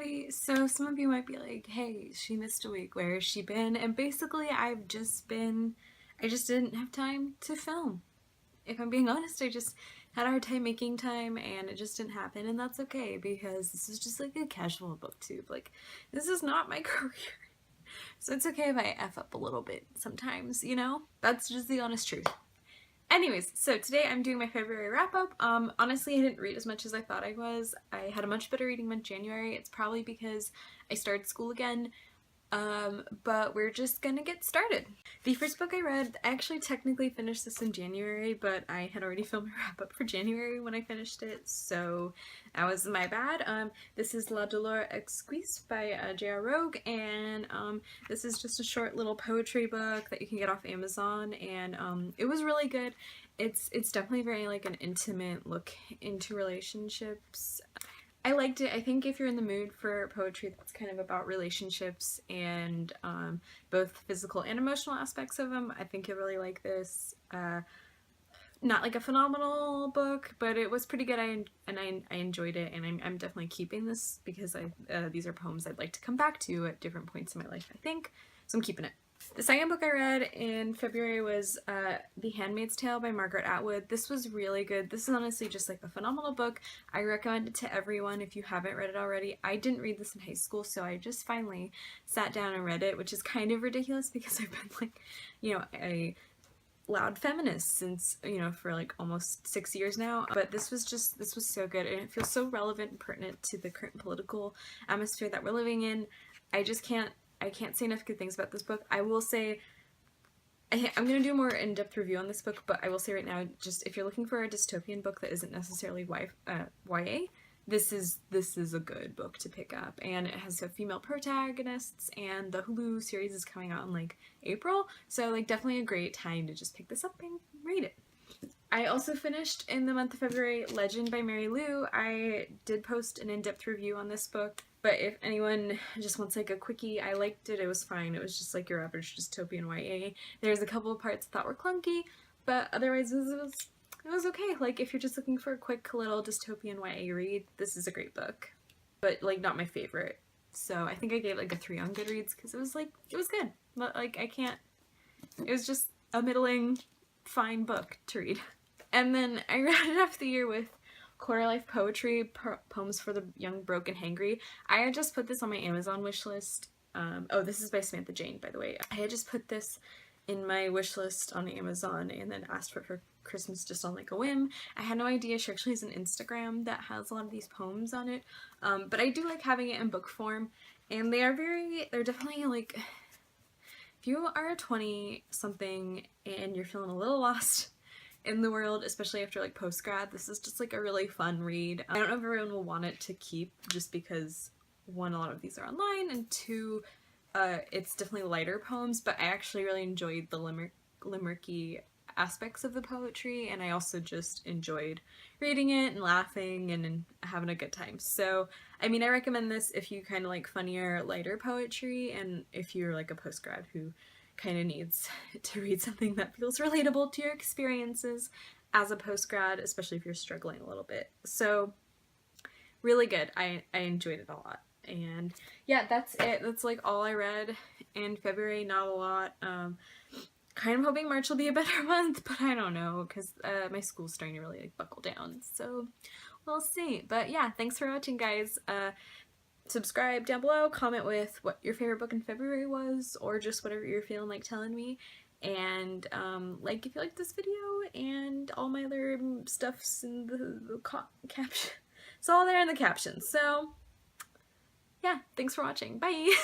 February, so some of you might be like, hey, she missed a week, where has she been? And basically I just didn't have time to film. If I'm being honest, I just had a hard time making time and it just didn't happen, and that's okay because this is just like a casual booktube. Like, this is not my career. So it's okay if I F up a little bit sometimes, you know? That's just the honest truth. Anyways, so today I'm doing my February wrap-up. Honestly, I didn't read as much as I thought I was. I had a much better reading month January. It's probably because I started school again, but we're just gonna get started. The first book I read, I actually technically finished this in January, but I had already filmed a wrap-up for January when I finished it, so that was my bad. This is La Douleur Exquise by J.R. Rogue, and this is just a short little poetry book that you can get off Amazon, and it was really good. It's definitely very like an intimate look into relationships. I liked it. I think if you're in the mood for poetry that's kind of about relationships and both physical and emotional aspects of them, I think you'll really like this. Not like a phenomenal book, but it was pretty good. I enjoyed it, and I'm definitely keeping this because these are poems I'd like to come back to at different points in my life, I think. So I'm keeping it. The second book I read in February was The Handmaid's Tale by Margaret Atwood. This was really good. This is honestly just like a phenomenal book. I recommend it to everyone if you haven't read it already. I didn't read this in high school, so I just finally sat down and read it, which is kind of ridiculous because I've been like, you know, a loud feminist since, you know, for like almost 6 years now. But this was so good, and it feels so relevant and pertinent to the current political atmosphere that we're living in. I can't say enough good things about this book. I will say, I'm going to do a more in-depth review on this book, but I will say right now, just if you're looking for a dystopian book that isn't necessarily YA, this is a good book to pick up, and it has female protagonists, and the Hulu series is coming out in like April, so like definitely a great time to just pick this up and read it. I also finished in the month of February Legend by Mary Lou. I did post an in-depth review on this book, but if anyone just wants like a quickie, I liked it. It was fine. It was just like your average dystopian YA. There's a couple of parts I thought were clunky, but otherwise it was okay. Like, if you're just looking for a quick little dystopian YA read, this is a great book. But like, not my favorite. So I think I gave like a 3 on Goodreads because it was good. But like, it was just a middling fine book to read. And then I rounded off the year with Quarter Life Poetry, Poems for the Young, Broke, and Hangry. I had just put this on my Amazon wish list. Oh, this is by Samantha Jayne, by the way. I had just put this in my wish list on Amazon and then asked for it for Christmas just on like a whim. I had no idea she actually has an Instagram that has a lot of these poems on it. But I do like having it in book form, and they're definitely like, if you are a 20-something and you're feeling a little lost in the world, especially after like post-grad, this is just like a really fun read. I don't know if everyone will want it to keep, just because 1, a lot of these are online, and 2, it's definitely lighter poems, but I actually really enjoyed the limericky aspects of the poetry, and I also just enjoyed reading it and laughing and having a good time. So, I mean, I recommend this if you kind of like funnier, lighter poetry, and if you're like a post-grad who kind of needs to read something that feels relatable to your experiences as a post-grad, especially if you're struggling a little bit. So, really good. I enjoyed it a lot. And yeah, that's it. That's like all I read in February. Not a lot. Kind of hoping March will be a better month, but I don't know, because my school's starting to really like buckle down, so we'll see. But yeah, thanks for watching, guys. Subscribe down below, comment with what your favorite book in February was, or just whatever you're feeling like telling me, and like if you like this video, and all my other stuff's in the caption. It's all there in the caption. So yeah, thanks for watching. Bye!